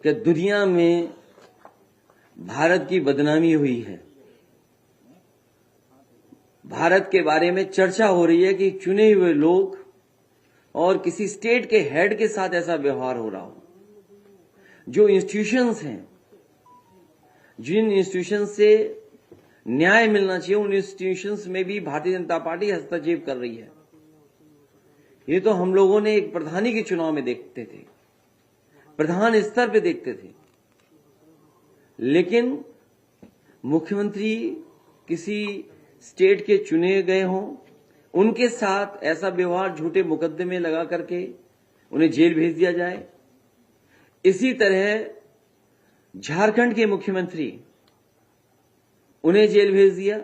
कि दुनिया में भारत की बदनामी हुई है। भारत के बारे में चर्चा हो रही है कि चुने हुए लोग और किसी स्टेट के हेड के साथ ऐसा व्यवहार हो रहा हो। जो इंस्टीट्यूशंस हैं, जिन इंस्टीट्यूशन से न्याय मिलना चाहिए, उन इंस्टीट्यूशंस में भी भारतीय जनता पार्टी हस्तक्षेप कर रही है। ये तो हम लोगों ने एक प्रधानी के चुनाव में देखते थे, प्रधान स्तर पे देखते थे, लेकिन मुख्यमंत्री किसी स्टेट के चुने गए हों, उनके साथ ऐसा व्यवहार, झूठे मुकदमे लगा करके उन्हें जेल भेज दिया जाए। इसी तरह झारखंड के मुख्यमंत्री, उन्हें जेल भेज दिया।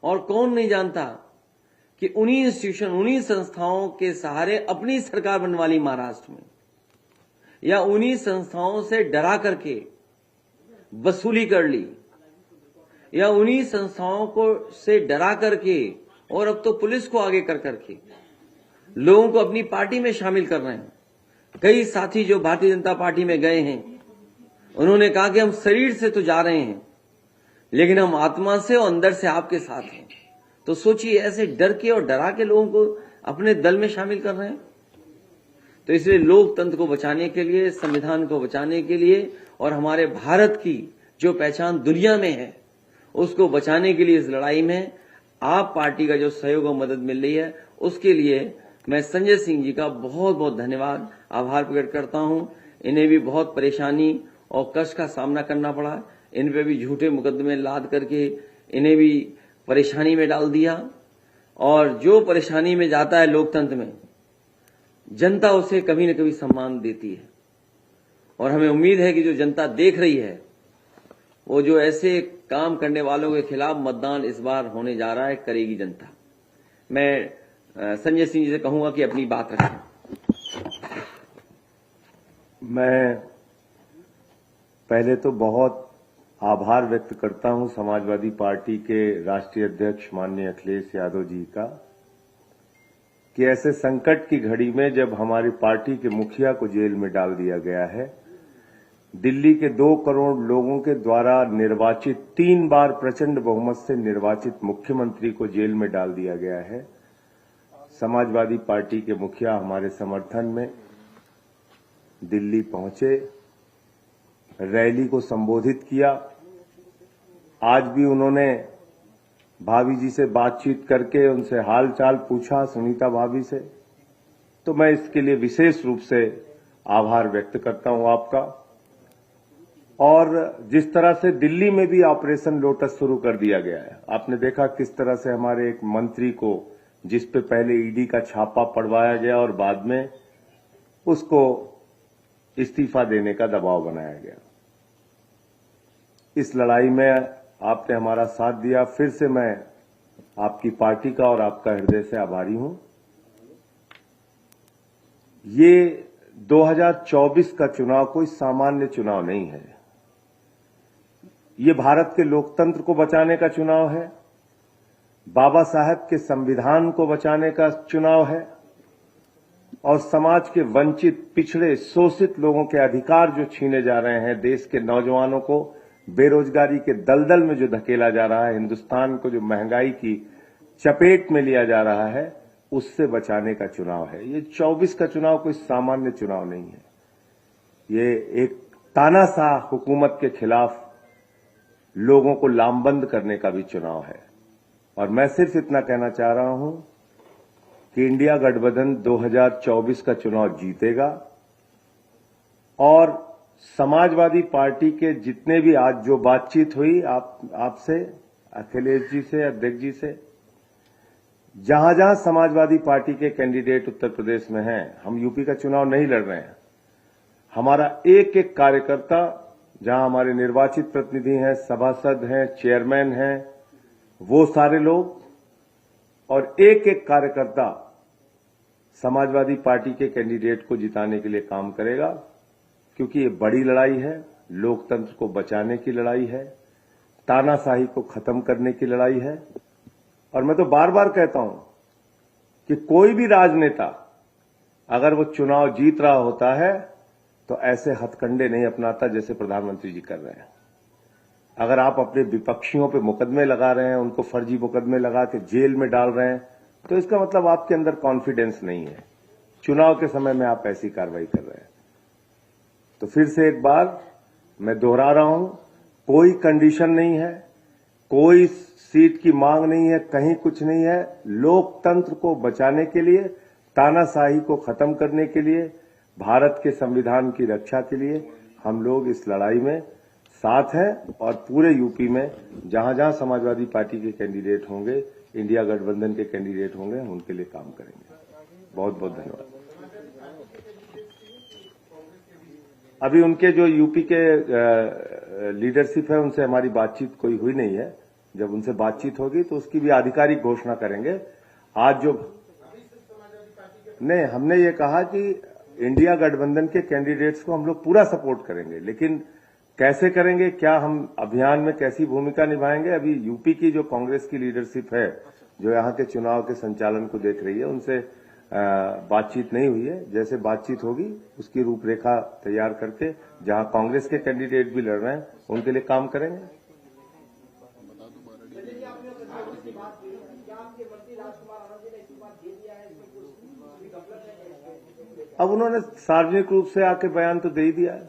और कौन नहीं जानता कि उन्हीं इंस्टीट्यूशन, उन्हीं संस्थाओं के सहारे अपनी सरकार बनवा ली महाराष्ट्र में, या उन्हीं संस्थाओं से डरा करके वसूली कर ली, या उन्हीं संस्थाओं को से डरा करके, और अब तो पुलिस को आगे कर करके लोगों को अपनी पार्टी में शामिल कर रहे हैं। कई साथी जो भारतीय जनता पार्टी में गए हैं, उन्होंने कहा कि हम शरीर से तो जा रहे हैं, लेकिन हम आत्मा से और अंदर से आपके साथ हैं। तो सोचिए, ऐसे डर के और डरा के लोगों को अपने दल में शामिल कर रहे हैं। तो इसलिए लोकतंत्र को बचाने के लिए, संविधान को बचाने के लिए, और हमारे भारत की जो पहचान दुनिया में है, उसको बचाने के लिए इस लड़ाई में आप पार्टी का जो सहयोग और मदद मिल रही है, उसके लिए मैं संजय सिंह जी का बहुत बहुत धन्यवाद, आभार प्रकट करता हूं। इन्हें भी बहुत परेशानी और कष्ट का सामना करना पड़ा। इन पे भी झूठे मुकदमे लाद करके इन्हें भी परेशानी में डाल दिया। और जो परेशानी में जाता है लोकतंत्र में, जनता उसे कभी न कभी सम्मान देती है। और हमें उम्मीद है कि जो जनता देख रही है, वो जो ऐसे काम करने वालों के खिलाफ मतदान इस बार होने जा रहा है, करेगी जनता। मैं संजय सिंह जी से कहूंगा कि अपनी बात रखें। मैं पहले तो बहुत आभार व्यक्त करता हूं समाजवादी पार्टी के राष्ट्रीय अध्यक्ष माननीय अखिलेश यादव जी का, कि ऐसे संकट की घड़ी में जब हमारी पार्टी के मुखिया को जेल में डाल दिया गया है, दिल्ली के 2 करोड़ लोगों के द्वारा निर्वाचित, 3 बार प्रचंड बहुमत से निर्वाचित मुख्यमंत्री को जेल में डाल दिया गया है। समाजवादी पार्टी के मुखिया हमारे समर्थन में दिल्ली पहुंचे, रैली को संबोधित किया। आज भी उन्होंने भाभी जी से बातचीत करके उनसे हाल चाल पूछा, सुनीता भाभी से। तो मैं इसके लिए विशेष रूप से आभार व्यक्त करता हूं आपका। और जिस तरह से दिल्ली में भी ऑपरेशन लोटस शुरू कर दिया गया है, आपने देखा किस तरह से हमारे एक मंत्री को, जिस पे पहले ईडी का छापा पड़वाया गया और बाद में उसको इस्तीफा देने का दबाव बनाया गया। इस लड़ाई में आपने हमारा साथ दिया। फिर से मैं आपकी पार्टी का और आपका हृदय से आभारी हूं। ये 2024 का चुनाव कोई सामान्य चुनाव नहीं है। ये भारत के लोकतंत्र को बचाने का चुनाव है, बाबा साहब के संविधान को बचाने का चुनाव है, और समाज के वंचित, पिछड़े, शोषित लोगों के अधिकार जो छीने जा रहे हैं, देश के नौजवानों को बेरोजगारी के दलदल में जो धकेला जा रहा है, हिंदुस्तान को जो महंगाई की चपेट में लिया जा रहा है, उससे बचाने का चुनाव है। ये 24 का चुनाव कोई सामान्य चुनाव नहीं है। ये एक तानाशाह हुकूमत के खिलाफ लोगों को लामबंद करने का भी चुनाव है। और मैं सिर्फ इतना कहना चाह रहा हूं कि इंडिया गठबंधन 2024 का चुनाव जीतेगा, और समाजवादी पार्टी के जितने भी आज जो बातचीत हुई आपसे, अखिलेश जी से, अध्यक्ष जी से, जहां जहां समाजवादी पार्टी के कैंडिडेट उत्तर प्रदेश में हैं, हम यूपी का चुनाव नहीं लड़ रहे हैं। हमारा एक एक कार्यकर्ता, जहां हमारे निर्वाचित प्रतिनिधि हैं, सभासद हैं, चेयरमैन हैं, वो सारे लोग, और एक एक कार्यकर्ता समाजवादी पार्टी के कैंडिडेट को जिताने के लिए काम करेगा, क्योंकि ये बड़ी लड़ाई है, लोकतंत्र को बचाने की लड़ाई है, तानाशाही को खत्म करने की लड़ाई है। और मैं तो बार बार कहता हूं कि कोई भी राजनेता अगर वो चुनाव जीत रहा होता है तो ऐसे हथकंडे नहीं अपनाता जैसे प्रधानमंत्री जी कर रहे हैं। अगर आप अपने विपक्षियों पे मुकदमे लगा रहे हैं, उनको फर्जी मुकदमे लगा के जेल में डाल रहे हैं, तो इसका मतलब आपके अंदर कॉन्फिडेंस नहीं है। चुनाव के समय में आप ऐसी कार्रवाई कर रहे हैं। तो फिर से एक बार मैं दोहरा रहा हूं, कोई कंडीशन नहीं है, कोई सीट की मांग नहीं है, कहीं कुछ नहीं है। लोकतंत्र को बचाने के लिए, तानाशाही को खत्म करने के लिए, भारत के संविधान की रक्षा के लिए हम लोग इस लड़ाई में साथ हैं और पूरे यूपी में जहां जहां समाजवादी पार्टी के कैंडिडेट होंगे, इंडिया गठबंधन के कैंडिडेट होंगे, हम उनके लिए काम करेंगे। बहुत बहुत धन्यवाद। अभी उनके जो यूपी के लीडरशिप है, उनसे हमारी बातचीत कोई हुई नहीं है। जब उनसे बातचीत होगी तो उसकी भी आधिकारिक घोषणा करेंगे। आज जो नहीं, हमने ये कहा कि इंडिया गठबंधन के कैंडिडेट्स को हम लोग पूरा सपोर्ट करेंगे, लेकिन कैसे करेंगे, क्या हम अभियान में कैसी भूमिका निभाएंगे, अभी यूपी की जो कांग्रेस की लीडरशिप है, जो यहाँ के चुनाव के संचालन को देख रही है, उनसे बातचीत नहीं हुई है। जैसे बातचीत होगी उसकी रूपरेखा तैयार करके जहां कांग्रेस के कैंडिडेट भी लड़ रहे हैं उनके लिए काम करेंगे। अब उन्होंने सार्वजनिक रूप से आके बयान तो दे ही दिया है,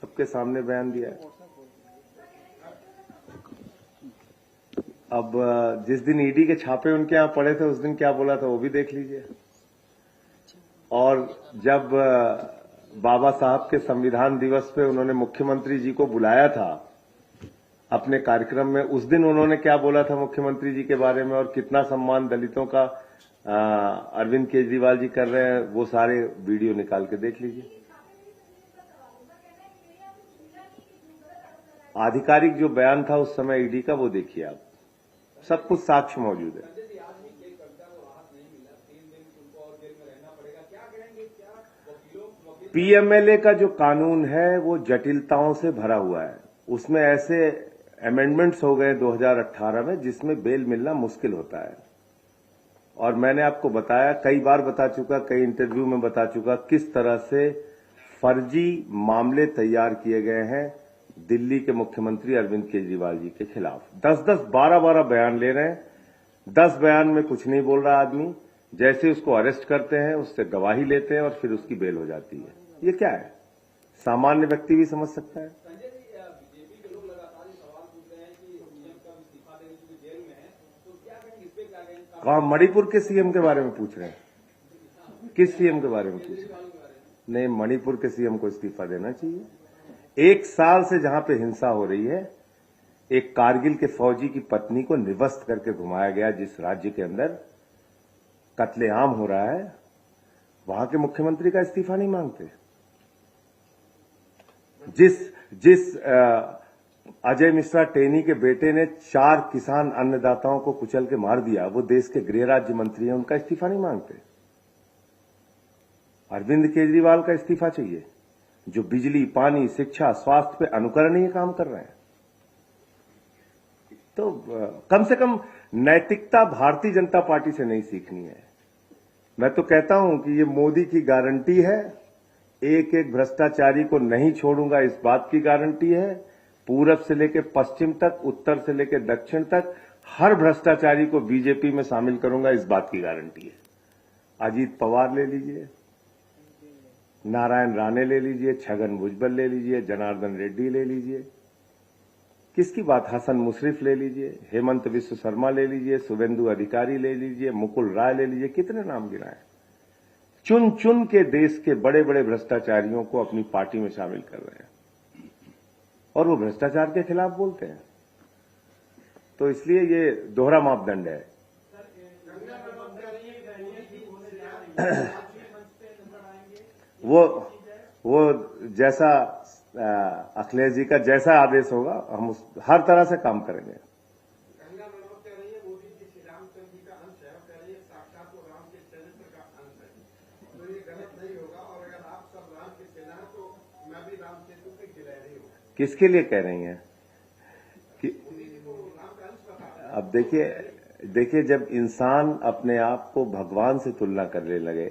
सबके सामने बयान दिया है। अब जिस दिन ईडी के छापे उनके यहां पड़े थे, उस दिन क्या बोला था वो भी देख लीजिए। और जब बाबा साहब के संविधान दिवस पे उन्होंने मुख्यमंत्री जी को बुलाया था अपने कार्यक्रम में, उस दिन उन्होंने क्या बोला था मुख्यमंत्री जी के बारे में और कितना सम्मान दलितों का अरविंद केजरीवाल जी कर रहे हैं, वो सारे वीडियो निकाल के देख लीजिए। आधिकारिक जो बयान था उस समय ईडी का, वो देखिए आप, सब कुछ साक्ष्य मौजूद है। पीएमएलए का जो कानून है वो जटिलताओं से भरा हुआ है। उसमें ऐसे अमेंडमेंट्स हो गए 2018 में जिसमें बेल मिलना मुश्किल होता है। और मैंने आपको बताया, कई बार बता चुका, कई इंटरव्यू में बता चुका, किस तरह से फर्जी मामले तैयार किए गए हैं दिल्ली के मुख्यमंत्री अरविंद केजरीवाल जी के खिलाफ। 10-10, 12-12 बयान ले रहे हैं। 10 बयान में कुछ नहीं बोल रहा आदमी, जैसे उसको अरेस्ट करते हैं उससे गवाही लेते हैं और फिर उसकी बेल हो जाती है। ये क्या है? सामान्य व्यक्ति भी समझ सकता है। कहा मणिपुर के सीएम के बारे में पूछ रहे हैं? किस सीएम के बारे में पूछ रहे हैं? नहीं, मणिपुर के सीएम को इस्तीफा देना चाहिए। 1 साल से जहां पे हिंसा हो रही है, एक कारगिल के फौजी की पत्नी को निवस्त करके घुमाया गया, जिस राज्य के अंदर कत्लेआम हो रहा है, वहां के मुख्यमंत्री का इस्तीफा नहीं मांगते। जिस अजय मिश्रा टेनी के बेटे ने 4 किसान अन्नदाताओं को कुचल के मार दिया, वो देश के गृह राज्य मंत्री हैं, उनका इस्तीफा नहीं मांगते। अरविंद केजरीवाल का इस्तीफा चाहिए, जो बिजली, पानी, शिक्षा, स्वास्थ्य पे अनुकरणीय काम कर रहे हैं। तो कम से कम नैतिकता भारतीय जनता पार्टी से नहीं सीखनी है। मैं तो कहता हूं कि ये मोदी की गारंटी है, एक एक भ्रष्टाचारी को नहीं छोड़ूंगा, इस बात की गारंटी है। पूरब से लेकर पश्चिम तक, उत्तर से लेकर दक्षिण तक, हर भ्रष्टाचारी को बीजेपी में शामिल करूंगा, इस बात की गारंटी है। अजीत पवार ले लीजिए, नारायण राणे ले लीजिए, छगन भुजबल ले लीजिए, जनार्दन रेड्डी ले लीजिए, किसकी बात, हसन मुशर्रफ ले लीजिए, हेमंत विश्व शर्मा ले लीजिए, शुभेंदु अधिकारी ले लीजिए, मुकुल राय ले लीजिए, कितने नाम गिनाए। चुन चुन के देश के बड़े बड़े भ्रष्टाचारियों को अपनी पार्टी में शामिल कर रहे हैं और वो भ्रष्टाचार के खिलाफ बोलते हैं। तो इसलिए ये दोहरा मापदंड है। वो जैसा अखिलेश जी का जैसा आदेश होगा, हम हर तरह से काम करेंगे। किसके लिए कह रही हैं कि अब देखिए जब इंसान अपने आप को भगवान से तुलना करने लगे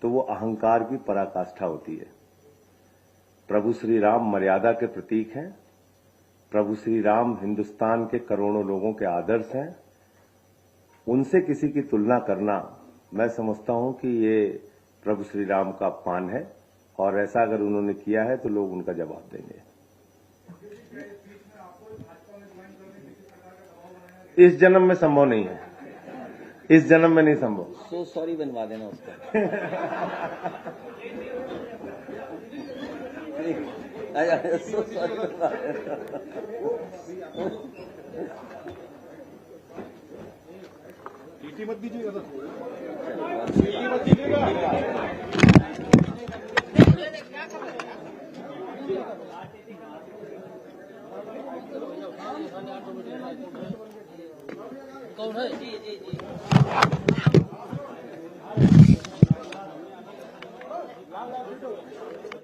तो वो अहंकार की पराकाष्ठा होती है। प्रभु श्री राम मर्यादा के प्रतीक हैं। प्रभु श्री राम हिंदुस्तान के करोड़ों लोगों के आदर्श हैं। उनसे किसी की तुलना करना, मैं समझता हूं कि ये प्रभु श्री राम का अपमान है, और ऐसा अगर उन्होंने किया है तो लोग उनका जवाब देंगे। इस जन्म में संभव नहीं है, इस जन्म में नहीं संभव। सो सॉरी बनवा देना उसका। सो सॉरी बनवा देना। मत दीजिएगा तो मत दीजिएगा। कौन है? जी।